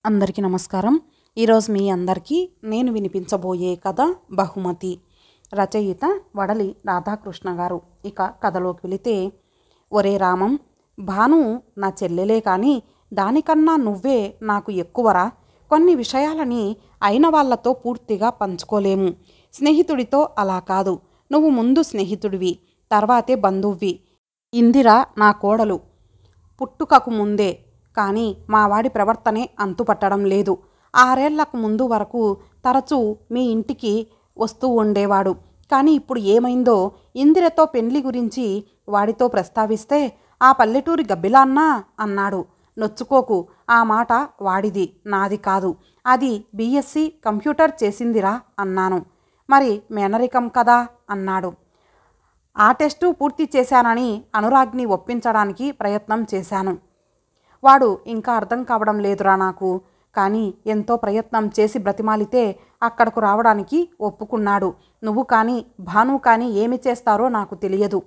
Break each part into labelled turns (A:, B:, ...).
A: అందరికీ నమస్కారం. ఈరోజు మీ అందరికీ నేను వినిపించబోయే కథ బహుమతి. రచయిత వడలి రాధాకృష్ణ గారు. ఇక కథలోకి వెళితే, ఒరే రామం, భాను నా చెల్లెలే కానీ దానికన్నా నువ్వే నాకు ఎక్కువరా. కొన్ని విషయాలని అయిన వాళ్లతో పూర్తిగా పంచుకోలేము. స్నేహితుడితో అలా కాదు. నువ్వు ముందు స్నేహితుడివి, తర్వాతే బంధువువి. ఇందిర నా కోడలు పుట్టుకకు ముందే, కానీ మావాడి ప్రవర్తనే అంతుపట్టడం లేదు. 6 ఏళ్లకు ముందు వరకు తరచూ మీ ఇంటికి వస్తూ ఉండేవాడు. కానీ ఇప్పుడు ఏమైందో? ఇందిరతో పెండ్లి గురించి వాడితో ప్రస్తావిస్తే, ఆ పల్లెటూరి గబ్బిలాన్నా అన్నాడు. నొచ్చుకోకు, ఆ మాట వాడిది, నాది కాదు. అది బీఎస్సీ కంప్యూటర్ చేసిందిరా అన్నాను. మరి మేనరికం కదా అన్నాడు. ఆ టెస్టు పూర్తి చేశానని అనురాగ్ని ఒప్పించడానికి ప్రయత్నం చేశాను. వాడు ఇంకా అర్థం కావడం లేదురా నాకు. కానీ ఎంతో ప్రయత్నం చేసి బ్రతిమాలితే అక్కడకు రావడానికి ఒప్పుకున్నాడు. నువ్వు కానీ భాను కానీ ఏమి చేస్తారో నాకు తెలియదు.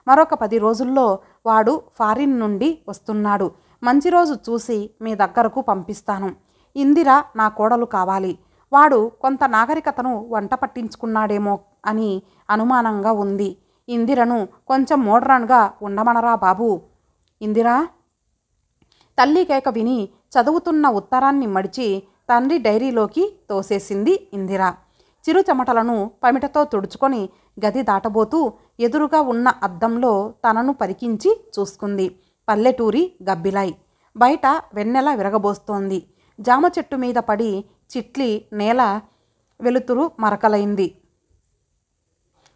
A: మరొక 10 రోజుల్లో వాడు ఫారిన్ నుండి వస్తున్నాడు. మంచి రోజు చూసి మీ దగ్గరకు పంపిస్తాను. ఇందిర నా కోడలు కావాలి. వాడు కొంత నాగరికతను వంట పట్టించుకున్నాడేమో అని అనుమానంగా ఉంది. ఇందిరను కొంచెం మోడ్రన్గా ఉండమనరా బాబు. ఇందిరా. తల్లి కేక విని చదువుతున్న ఉత్తరాన్ని మడిచి తండ్రి డైరీలోకి తోసేసింది ఇందిర. చిరు చెమటలను పమిటతో తుడుచుకొని గది దాటబోతూ ఎదురుగా ఉన్న అద్దంలో తనను పరికించి చూసుకుంది. పల్లెటూరి గబ్బిలాయ్. బయట వెన్నెల విరగబోస్తోంది. జామ చెట్టు మీద పడి చిట్లి నేల వెలుతురు మరకలైంది.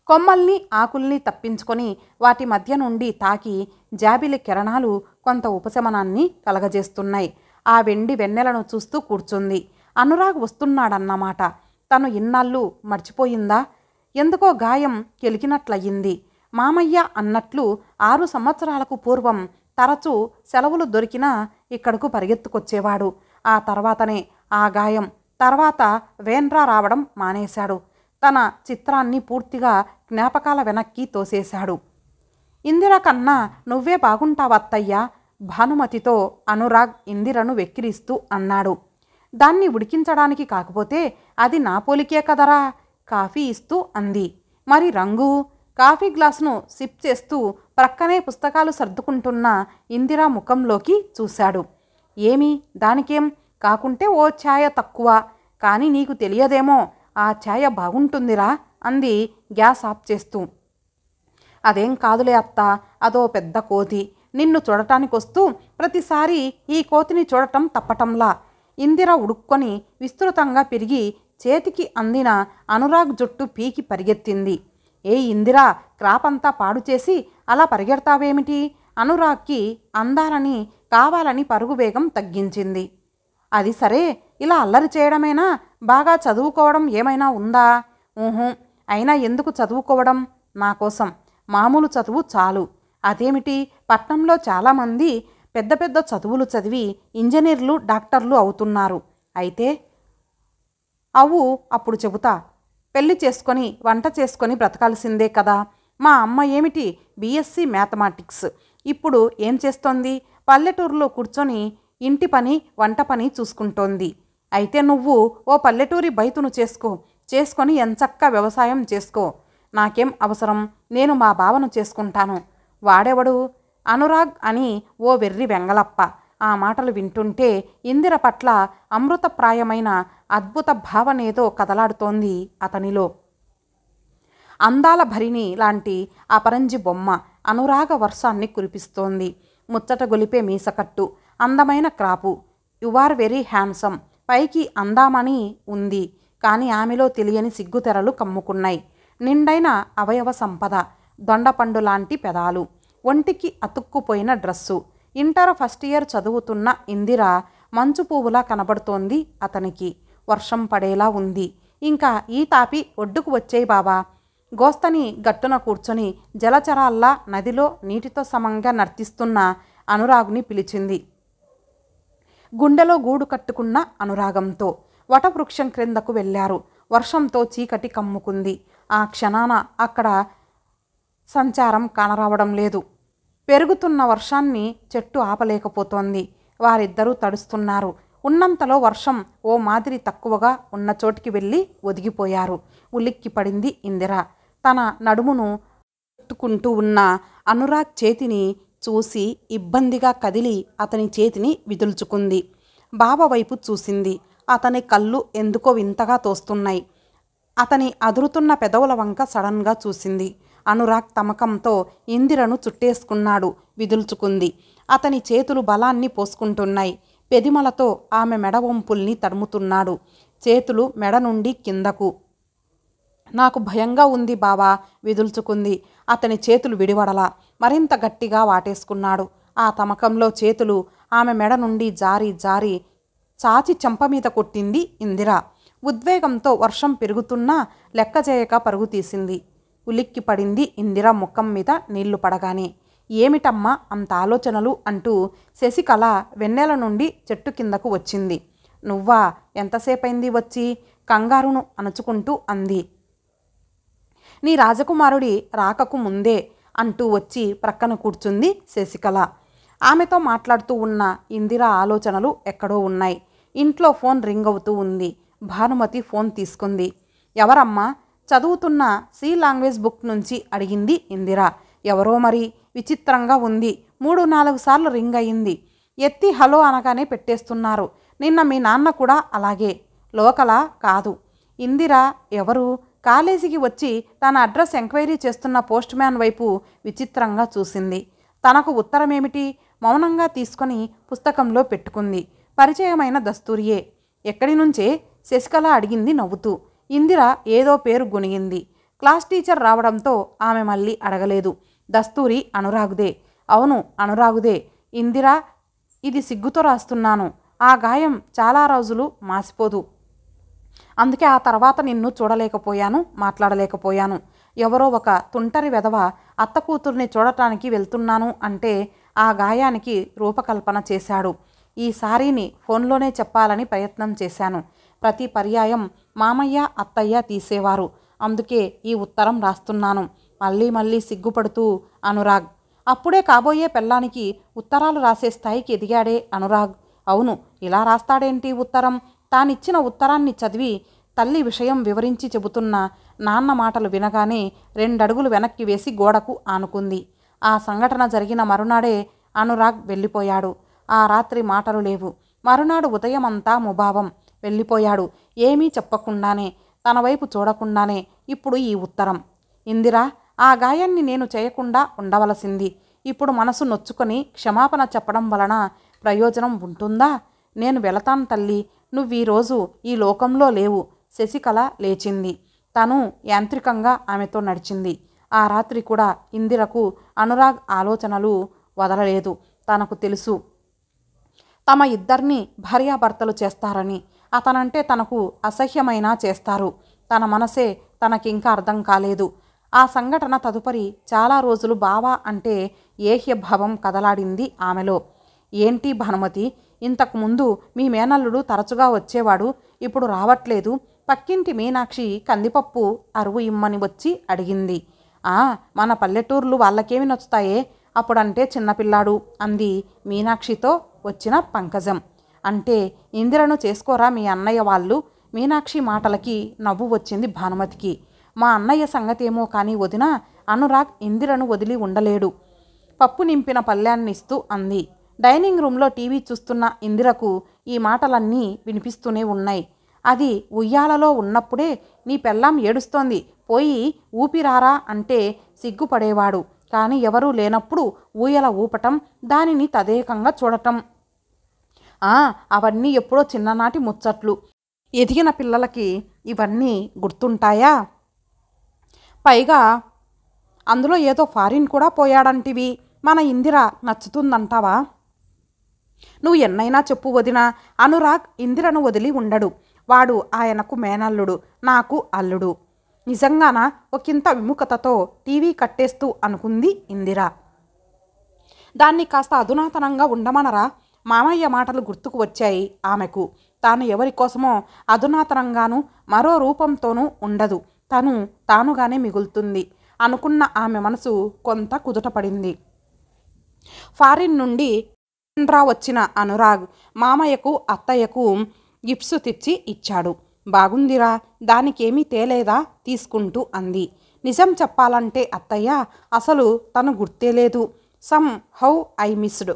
A: కొమ్మల్ని ఆకుల్ని తప్పించుకొని వాటి మధ్య నుండి తాకి జాబిలి కిరణాలు కొంత ఉపశమనాన్ని కలగజేస్తున్నాయి. ఆ వెండి వెన్నెలను చూస్తూ కూర్చుంది. అనురాగ్ వస్తున్నాడన్నమాట తను ఇన్నాళ్ళు మర్చిపోయిందా? ఎందుకో గాయం కెలికినట్లయింది. మామయ్య అన్నట్లు 6 సంవత్సరాలకు పూర్వం తరచూ సెలవులు దొరికినా ఇక్కడకు పరిగెత్తుకొచ్చేవాడు. ఆ తర్వాతనే ఆ గాయం. తర్వాత వేన్రా రావడం మానేశాడు. తన చిత్రాన్ని పూర్తిగా జ్ఞాపకాల వెనక్కి తోసేశాడు. ఇందిర కన్నా నువ్వే బాగుంటావత్తయ్యా, భానుమతితో అనురాగ్ ఇందిరను వెక్కిరిస్తూ అన్నాడు. దాన్ని ఉడికించడానికి కాకపోతే అది నా పోలికే కదరా. కాఫీ ఇస్తూ అంది. మరి రంగు? కాఫీ గ్లాసును సిప్ చేస్తూ ప్రక్కనే పుస్తకాలు సర్దుకుంటున్న ఇందిర ముఖంలోకి చూశాడు. ఏమి దానికేం? కాకుంటే ఓ ఛాయ తక్కువ. కానీ నీకు తెలియదేమో, ఆ ఛాయ బాగుంటుందిరా అంది గ్యాస్ ఆఫ్ చేస్తూ. అదేం కాదులే అత్త, అదో పెద్ద కోతి. నిన్ను చూడటానికొస్తూ ప్రతిసారి ఈ కోతిని చూడటం తప్పటంలా. ఇందిర ఉడుక్కొని విస్తృతంగా పెరిగి చేతికి అందిన అనురాగ్ జుట్టు పీకి పరిగెత్తింది. ఏ ఇందిరా, క్రాపంతా పాడు చేసి అలా పరిగెడతావేమిటి? అనురాగ్కి అందాలని కావాలని పరుగు వేగం తగ్గించింది. అది సరే, ఇలా అల్లరి చేయడమేనా? బాగా చదువుకోవడం ఏమైనా ఉందా? ఊహు. అయినా ఎందుకు చదువుకోవడం? నా కోసం మామూలు చదువు చాలు. అదేమిటి, పట్నంలో చాలామంది పెద్ద పెద్ద చదువులు చదివి ఇంజనీర్లు, డాక్టర్లు అవుతున్నారు. అయితే అప్పుడు చెబుతా. పెళ్లి చేసుకొని వంట చేసుకొని బ్రతకాల్సిందే కదా. మా అమ్మ ఏమిటి బీఎస్సీ మ్యాథమెటిక్స్. ఇప్పుడు ఏం చేస్తోంది? పల్లెటూరులో కూర్చొని ఇంటి పని వంట పని చూసుకుంటోంది. అయితే నువ్వు ఓ పల్లెటూరి బైతును చేసుకొని ఎంచక్కా వ్యవసాయం చేసుకో. నాకేం అవసరం? నేను మా బావను చేసుకుంటాను. వాడెవడు? అనురాగ్ అని ఓ వెర్రి వెంగలప్ప. ఆ మాటలు వింటుంటే ఇందిర పట్ల అమృతప్రాయమైన అద్భుత భావనేదో కదలాడుతోంది అతనిలో. అందాల భరిణి లాంటి అపరంజి బొమ్మ అనురాగ వర్షాన్ని కురిపిస్తోంది. ముచ్చట గొలిపే మీసకట్టు, అందమైన crop. You are very handsome. పైకి అందామని ఉంది, కానీ ఆమెలో తెలియని సిగ్గుతెరలు కమ్ముకున్నాయి. నిండైన అవయవ సంపద, దొండపండు లాంటి పెదాలు, ఒంటికి అతుక్కుపోయిన డ్రస్సు. ఇంటర్ ఫస్ట్ ఇయర్ చదువుతున్న ఇందిర మంచు పువ్వులా కనబడుతోంది అతనికి. వర్షం పడేలా ఉంది. ఇంకా ఈ తాపి ఒడ్డుకు వచ్చేయి బాబా. గోస్తని గట్టున కూర్చొని జలచరాల్లా నదిలో నీటితో సమంగా నర్తిస్తున్న అనురాగ్ని పిలిచింది. గుండెలో గూడు కట్టుకున్న అనురాగంతో వటవృక్షం క్రిందకు వెళ్ళారు. వర్షంతో చీకటి కమ్ముకుంది. ఆ క్షణాన అక్కడ సంచారం కానరావడం లేదు. పెరుగుతున్న వర్షాన్ని చెట్టు ఆపలేకపోతోంది. వారిద్దరూ తడుస్తున్నారు. ఉన్నంతలో వర్షం ఓ మాదిరి తక్కువగా ఉన్న చోటికి వెళ్ళి ఒదిగిపోయారు. ఉలిక్కి పడింది ఇందిర. తన నడుమును పట్టుకుంటూ ఉన్న అనురాగ్ చేతిని చూసి ఇబ్బందిగా కదిలి అతని చేతిని విదుల్చుకుంది. బావ వైపు చూసింది. అతని కళ్ళు ఎందుకో వింతగా తోస్తున్నాయి. అతని అదురుతున్న పెదవుల వంక సడన్గా చూసింది. అనురాగ్ తమకంతో ఇందిరను చుట్టేసుకున్నాడు. విదుల్చుకుంది. అతని చేతులు బలాన్ని పోసుకుంటున్నాయి. పెదిమలతో ఆమె మెడ వంపుల్ని తడుముతున్నాడు. చేతులు మెడ నుండి కిందకు. నాకు భయంగా ఉంది బావా, విదుల్చుకుంది. అతని చేతులు విడివడలా. మరింత గట్టిగా వాటేసుకున్నాడు. ఆ తమకంలో చేతులు ఆమె మెడ నుండి జారి జారి చాచి చెంప మీద కొట్టింది ఇందిర. ఉద్వేగంతో వర్షం పెరుగుతున్నా లెక్క చేయక పరుగు తీసింది. ఉలిక్కి పడింది ఇందిర ముఖం మీద నీళ్లు పడగానే. ఏమిటమ్మా అంత ఆలోచనలు అంటూ శశికళ వెన్నెల నుండి చెట్టు కిందకు వచ్చింది. నువ్వా, ఎంతసేపైంది వచ్చి, కంగారును అణుచుకుంటూ అంది. నీ రాజకుమారుడి రాకకు ముందే అంటూ వచ్చి ప్రక్కన కూర్చుంది శశికళ. ఆమెతో మాట్లాడుతూ ఉన్న ఇందిర ఆలోచనలు ఎక్కడో ఉన్నాయి. ఇంట్లో ఫోన్ రింగ్ అవుతూ ఉంది. భానుమతి ఫోన్ తీసుకుంది. ఎవరమ్మా, చదువుతున్న సి లాంగ్వేజ్ బుక్ నుంచి అడిగింది ఇందిర. ఎవరో మరి, విచిత్రంగా ఉంది. 3-4 సార్లు రింగ్ అయింది. ఎత్తి హలో అనగానే పెట్టేస్తున్నారు. నిన్న మీ నాన్న కూడా అలాగే. లోకలా కాదు. ఇందిర ఎవరు? కాలేజీకి వచ్చి తన అడ్రస్ ఎంక్వైరీ చేస్తున్న పోస్ట్ మ్యాన్ వైపు విచిత్రంగా చూసింది. తనకు ఉత్తరమేమిటి? మౌనంగా తీసుకొని పుస్తకంలో పెట్టుకుంది. పరిచయమైన దస్తూరియే. ఎక్కడి నుంచే? శశికళ అడిగింది నవ్వుతూ. ఇందిర ఏదో పేరు గొనిగింది. క్లాస్ టీచర్ రావడంతో ఆమె మళ్ళీ అడగలేదు. దస్తూరి అనురాగుదే. అవును, అనురాగుదే. ఇందిర, ఇది సిగ్గుతో రాస్తున్నాను. ఆ గాయం చాలా రోజులు మాసిపోదు. అందుకే ఆ తర్వాత నిన్ను చూడలేకపోయాను, మాట్లాడలేకపోయాను. ఎవరో ఒక తుంటరి వెధవ అత్త కూతుర్ని చూడటానికి వెళ్తున్నాను అంటే ఆ గాయానికి రూపకల్పన చేశాడు. ఈసారిని ఫోన్లోనే చెప్పాలని ప్రయత్నం చేశాను. ప్రతి పర్యాయం మామయ్య అత్తయ్య తీసేవారు. అందుకే ఈ ఉత్తరం రాస్తున్నాను. మళ్ళీ మళ్ళీ సిగ్గుపడుతూ అనురాగ్. అప్పుడే కాబోయే పెళ్ళానికి ఉత్తరాలు రాసే స్థాయికి ఎదిగాడే అనురాగ్. అవును, ఇలా రాస్తాడేంటి ఉత్తరం? తానిచ్చిన ఉత్తరాన్ని చదివి తల్లి విషయం వివరించి చెబుతున్న నాన్న మాటలు వినగానే 2 అడుగులు వెనక్కి వేసి గోడకు ఆనుకుంది. ఆ సంఘటన జరిగిన మరునాడే అనురాగ్ వెళ్ళిపోయాడు. ఆ రాత్రి మాటలు లేవు. మరునాడు ఉదయమంతా ముభావం. వెళ్ళిపోయాడు. ఏమీ చెప్పకుండానే, తన వైపు చూడకుండానే. ఇప్పుడు ఈ ఉత్తరం. ఇందిరా, ఆ గాయాన్ని నేను చేయకుండా ఉండవలసింది. ఇప్పుడు మనసు నొచ్చుకొని క్షమాపణ చెప్పడం వలన ప్రయోజనం ఉంటుందా? నేను వెళతాను తల్లి. నువ్వీరోజు ఈ లోకంలో లేవు. శశికళ లేచింది. తను యాంత్రికంగా ఆమెతో నడిచింది. ఆ రాత్రి కూడా ఇందిరకు అనురాగ్ ఆలోచనలు వదలలేదు. తనకు తెలుసు తమ ఇద్దరిని భార్యాభర్తలు చేస్తారని. అతనంటే తనకు అసహ్యమైనా చేస్తారు. తన మనసే తనకింకా అర్థం కాలేదు. ఆ సంఘటన తదుపరి చాలా రోజులు బావా అంటే ఏహ్యభావం కదలాడింది ఆమెలో. ఏంటి భానుమతి, ఇంతకుముందు మీ మేనల్లుడు తరచుగా వచ్చేవాడు, ఇప్పుడు రావట్లేదు. పక్కింటి మీనాక్షి కందిపప్పు అరువు ఇమ్మని వచ్చి అడిగింది. మన పల్లెటూర్లు వాళ్ళకేమి నచ్చుతాయే, అప్పుడంటే చిన్నపిల్లాడు అంది మీనాక్షితో వచ్చిన పంకజం. అంటే ఇందిరను చేసుకోరా మీ అన్నయ్య వాళ్ళు? మీనాక్షి మాటలకి నవ్వు వచ్చింది భానుమతికి. మా అన్నయ్య సంగతేమో కానీ వదినా, అనురాగ్ ఇందిరను వదిలి ఉండలేడు. పప్పు నింపిన పళ్ళ్యాన్నిస్తూ అంది. డైనింగ్ రూమ్లో టీవీ చూస్తున్న ఇందిరకు ఈ మాటలన్నీ వినిపిస్తూనే ఉన్నాయి. అది ఉయ్యాలలో ఉన్నప్పుడే నీ పెళ్ళాం ఏడుస్తోంది, పోయి ఊపిరారా అంటే సిగ్గుపడేవాడు. కానీ ఎవరూ లేనప్పుడు ఊయల ఊపటం, దానిని తదేకంగా చూడటం, అవన్నీ ఎప్పుడో చిన్ననాటి ముచ్చట్లు. ఎదిగిన పిల్లలకి ఇవన్నీ గుర్తుంటాయా? పైగా అందులో ఏదో ఫారిన్ కూడా పోయాడంటివి. మన ఇందిర నచ్చుతుందంటావా? నువ్వు ఎన్నైనా చెప్పు వదినా, అనురాగ్ ఇందిరను వదిలి ఉండడు. వాడు ఆయనకు మేనల్లుడు, నాకు అల్లుడు. నిజంగానా? ఒకంత విముఖతతో టీవీ కట్టేస్తూ అనుకుంది ఇందిర. దాన్ని కాస్త అధునాతనంగా ఉండమనరా? మామయ్య మాటలు గుర్తుకు వచ్చాయి ఆమెకు. తాను ఎవరి కోసమో అధునాతనంగానూ మరో రూపంతోనూ ఉండదు. తానుగానే మిగులుతుంది అనుకున్న ఆమె మనసు కొంత కుదుటపడింది. ఫారిన్ నుండి రా వచ్చిన అనురాగ్ మామయ్యకు అత్తయ్యకు గిఫ్ట్స్ తెచ్చి ఇచ్చాడు. బాగుందిరా, దానికేమీ తేలేదా తీసుకుంటూ అంది. నిజం చెప్పాలంటే అత్తయ్య అసలు తను గుర్తేలేదు. Somehow I missed.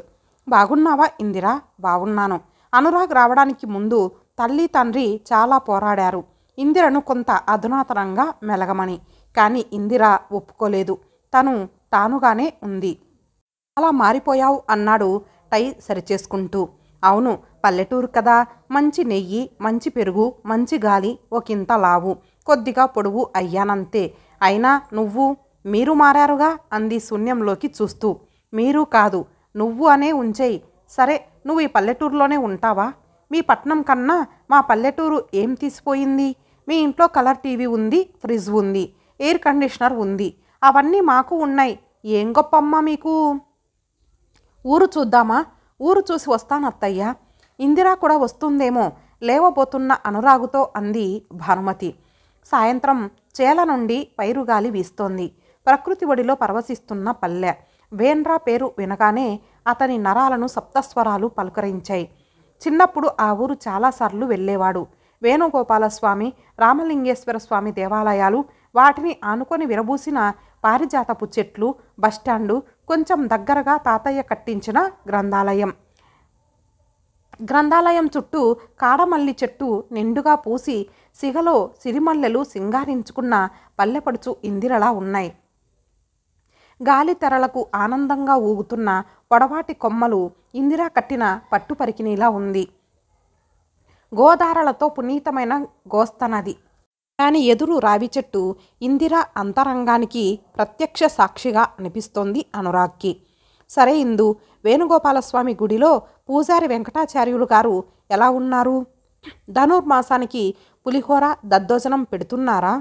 A: బాగున్నావా ఇందిరా? బాగున్నాను. అనురాగ్ రావడానికి ముందు తల్లి తండ్రి చాలా పోరాడారు ఇందిరను కొంత అధునాతనంగా మెలగమని. కానీ ఇందిర ఒప్పుకోలేదు. తానుగానే ఉంది. అలా మారిపోయావు అన్నాడు టై సరిచేసుకుంటూ. అవును, పల్లెటూరు కదా, మంచి నెయ్యి, మంచి పెరుగు, మంచి గాలి, ఒకంత లావు, కొద్దిగా పొడువు అయ్యానంతే. అయినా మీరు మారారుగా అంది శూన్యంలోకి చూస్తూ. మీరు కాదు, నువ్వు అనే ఉంచేయి. సరే, నువ్వు ఈ పల్లెటూరులోనే ఉంటావా? మీ పట్నం కన్నా మా పల్లెటూరు ఏం తీసిపోయింది? మీ ఇంట్లో కలర్ టీవీ ఉంది, ఫ్రిడ్జ్ ఉంది, ఎయిర్ కండిషనర్ ఉంది. అవన్నీ మాకు ఉన్నాయి. ఏం గొప్పమ్మ మీకు? ఊరు చూద్దామా? ఊరు చూసి వస్తానత్తయ్య. ఇందిరా కూడా వస్తుందేమో లేవబోతున్న అనురాగుతో అంది భానుమతి. సాయంత్రం చేల నుండి పైరుగాలి వీస్తోంది. ప్రకృతి ఒడిలో పరవశిస్తున్న పల్లె. వేండ్రా పేరు వినగానే అతని నరాలను సప్తస్వరాలు పలుకరించాయి. చిన్నప్పుడు ఆ ఊరు చాలాసార్లు వెళ్ళేవాడు. వేణుగోపాలస్వామి, రామలింగేశ్వర స్వామి దేవాలయాలు, వాటిని ఆనుకొని విరబూసిన పారిజాతపు చెట్లు, బస్టాండు, కొంచెం దగ్గరగా తాతయ్య కట్టించిన గ్రంథాలయం చుట్టూ కాడమల్లి చెట్టు నిండుగా పూసి సిగలో సిరిమల్లెలు సింగారించుకున్న పల్లెపడుచు ఇందిరలా ఉన్నాయి. గాలి తెరలకు ఆనందంగా ఊగుతున్న పొడవాటి కొమ్మలు ఇందిరా కట్టిన పట్టుపరికినీలా ఉంది. గోదారలతో పునీతమైన గోస్తనది. దాని ఎదురు రావి చెట్టు ఇందిరా అంతరంగానికి ప్రత్యక్ష సాక్షిగా అనిపిస్తోంది అనురాగ్కి. సరే ఇందు, వేణుగోపాలస్వామి గుడిలో పూజారి వెంకటాచార్యులు గారు ఎలా ఉన్నారు? ధనుర్మాసానికి పులిహోర దద్దోజనం పెడుతున్నారా?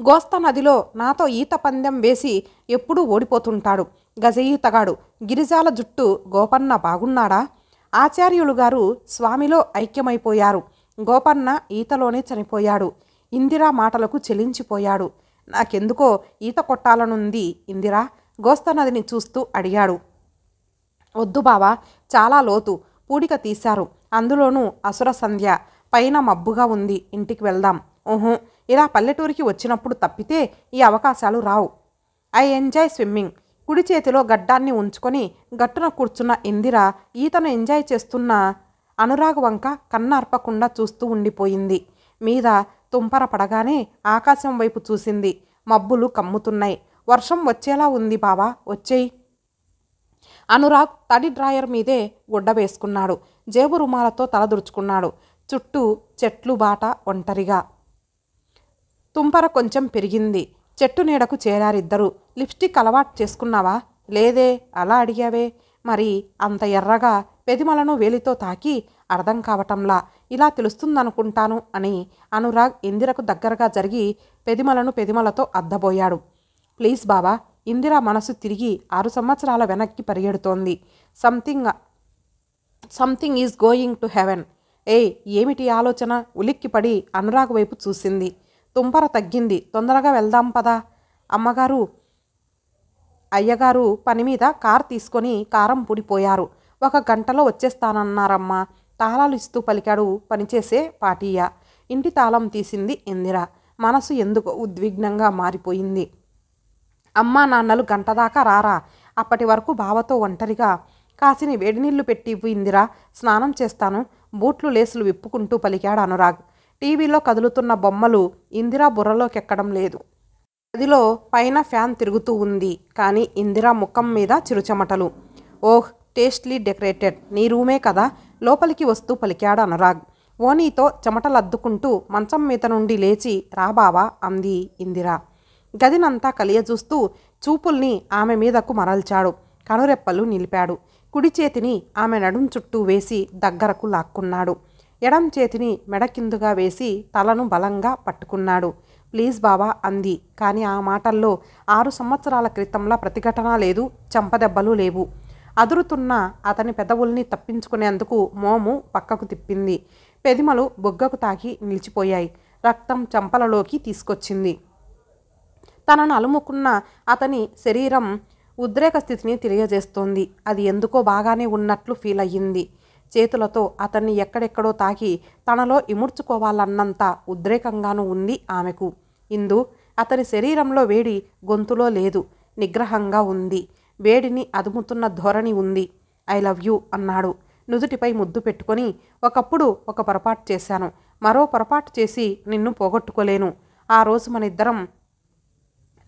A: గోస్త నదిలో నాతో ఈత పందెం వేసి ఎప్పుడూ ఓడిపోతుంటాడు గజఈతగాడు. గిరిజాల జుట్టు గోపన్న బాగున్నాడా? ఆచార్యులు గారు స్వామిలో ఐక్యమైపోయారు. గోపన్న ఈతలోనే చనిపోయాడు. ఇందిరా మాటలకు చెలించిపోయాడు. నాకెందుకో ఈత కొట్టాలనుంది ఇందిరా, గోస్తనదిని చూస్తూ అడిగాడు. వద్దు బావా, చాలా లోతు, పూడిక తీశారు. అందులోనూ అసుర సంధ్య, పైన మబ్బుగా ఉంది. ఇంటికి వెళ్దాం. ఊహు, ఇలా పల్లెటూరికి వచ్చినప్పుడు తప్పితే ఈ అవకాశాలు రావు. I enjoy swimming. కుడి చేతిలో గడ్డాన్ని ఉంచుకొని గట్టున కూర్చున్న ఇందిర ఈతను ఎంజాయ్ చేస్తున్న అనురాగ్ వంక కన్నార్పకుండా చూస్తూ ఉండిపోయింది. మీద తుంపర పడగానే ఆకాశం వైపు చూసింది. మబ్బులు కమ్ముతున్నాయి. వర్షం వచ్చేలా ఉంది బావా, వచ్చేయి. అనురాగ్ తడి డ్రాయర్ మీదే గుడ్డ వేసుకున్నాడు. జేబు రుమాలతో తలదురుచుకున్నాడు. చుట్టూ చెట్లు బాట ఒంటరిగా. తుంపర కొంచెం పెరిగింది. చెట్టు నీడకు చేరారిద్దరు. లిప్స్టిక్ అలవాటు చేసుకున్నావా? లేదే, అలా అడిగావే. మరి అంత ఎర్రగా పెదిమలను వేలితో తాకి అర్థం కావటంలా. ఇలా తెలుస్తుందనుకుంటాను అని అనురాగ్ ఇందిరకు దగ్గరగా జరిగి పెదిమలతో అద్దబోయాడు. ప్లీజ్ బావా. ఇందిర మనసు తిరిగి 6 సంవత్సరాల వెనక్కి పరిగెడుతోంది. Something is going to heaven. ఏమిటి ఆలోచన? ఉలిక్కిపడి అనురాగ్ వైపు చూసింది. తుంపర తగ్గింది. తొందరగా వెళ్దాం పదా. అమ్మగారు అయ్యగారు పని మీద కారు తీసుకొని కారం పూడిపోయారు. 1 గంటలో వచ్చేస్తానన్నారమ్మా. తాళాలు ఇస్తూ పలికాడు పనిచేసే పాటియ్య. ఇంటి తాళం తీసింది ఇందిర. మనసు ఎందుకో ఉద్విగ్నంగా మారిపోయింది. అమ్మా నాన్నలు గంటదాకా రారా? అప్పటి వరకు బావతో ఒంటరిగా. కాసిని వేడినీళ్లు పెట్టివ్వు ఇందిరా, స్నానం చేస్తాను. బూట్లు లేసులు విప్పుకుంటూ పలికాడు అనురాగ్. టీవీలో కదులుతున్న బొమ్మలు ఇందిరా బుర్రలోకెక్కడం లేదు. గదిలో పైన ఫ్యాన్ తిరుగుతూ ఉంది. కానీ ఇందిరా ముఖం మీద చిరుచెమటలు. ఓహ్, టేస్ట్లీ డెకరేటెడ్. నీ రూమే కదా. లోపలికి వస్తూ పలికాడు అనురాగ్. ఓనీతో చెమటలద్దుకుంటూ మంచం మీద నుండి లేచి రాబావా అంది ఇందిరా. గదినంతా కలియజూస్తూ చూపుల్ని ఆమె మీదకు మరల్చాడు. కనురెప్పలు నిలిపాడు. కుడి చేతిని ఆమె నడుం చుట్టూ వేసి దగ్గరకు లాక్కున్నాడు. ఎడం చేతిని మెడ కిందుగా వేసి తలను బలంగా పట్టుకున్నాడు. ప్లీజ్ బావా అంది. కానీ ఆ మాటల్లో 6 సంవత్సరాల క్రితంలా ప్రతిఘటన లేదు, చెంపదెబ్బలు లేవు. అదురుతున్న అతని పెదవుల్ని తప్పించుకునేందుకు మోము పక్కకు తిప్పింది. పెదిమలు బొగ్గకు తాకి నిలిచిపోయాయి. రక్తం చెంపలలోకి తీసుకొచ్చింది. తనను అలుముకున్న అతని శరీరం ఉద్రేక స్థితిని తెలియజేస్తోంది. అది ఎందుకో బాగానే ఉన్నట్లు ఫీల్ అయ్యింది. చేతులతో అతన్ని ఎక్కడెక్కడో తాకి తనలో ఇముడ్చుకోవాలన్నంత ఉద్రేకంగానూ ఉంది ఆమెకు. ఇందు అతని శరీరంలో వేడి గొంతులో లేదు, నిగ్రహంగా ఉంది. వేడిని అదుముతున్న ధోరణి ఉంది. ఐ లవ్ యూ అన్నాడు నుదుటిపై ముద్దు పెట్టుకొని. ఒకప్పుడు ఒక పొరపాటు చేశాను, మరో పొరపాటు చేసి నిన్ను పోగొట్టుకోలేను. ఆ రోజు మనిద్దరం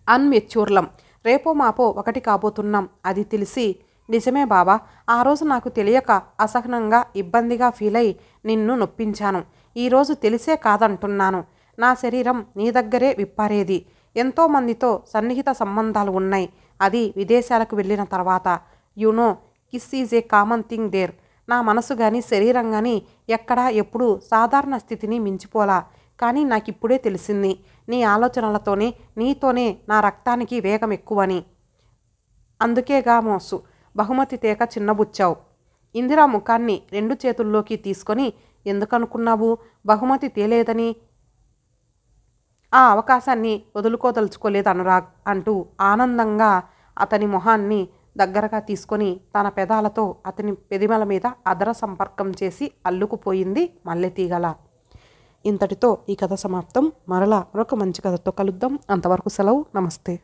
A: అన్మెచ్యూర్లం, రేపో మాపో ఒకటి కాబోతున్నాం, అది తెలిసి. నిజమే బావా, ఆ రోజు నాకు తెలియక అసహనంగా ఇబ్బందిగా ఫీల్ అయి నిన్ను నొప్పించాను. ఈరోజు తెలిసే కాదంటున్నాను. నా శరీరం నీ దగ్గరే విప్పారేది. ఎంతోమందితో సన్నిహిత సంబంధాలు ఉన్నాయి, అది విదేశాలకు వెళ్ళిన తర్వాత. You know kiss is a common thing there. నా మనసు కానీ శరీరం కానీ ఎక్కడా ఎప్పుడూ సాధారణ స్థితిని మించిపోలా. కానీ నాకిప్పుడే తెలిసింది, నీ ఆలోచనలతోనే నీతోనే నా రక్తానికి వేగం ఎక్కువని. అందుకేగా మోసు బహుమతి తేక చిన్నబుచ్చావు. ఇందిరా ముఖాన్ని 2 చేతుల్లోకి తీసుకొని, ఎందుకనుకున్నావు బహుమతి తేలేదని? ఆ అవకాశాన్ని వదులుకోదలుచుకోలేదు అనురాగ్ అంటూ ఆనందంగా అతని మొహాన్ని దగ్గరగా తీసుకొని తన పెదాలతో అతని పెదిమల మీద అదర సంపర్కం చేసి అల్లుకుపోయింది మల్లెతీగల. ఇంతటితో ఈ కథ సమాప్తం. మరలా మరొక మంచి కథతో కలుద్దాం. అంతవరకు సెలవు. నమస్తే.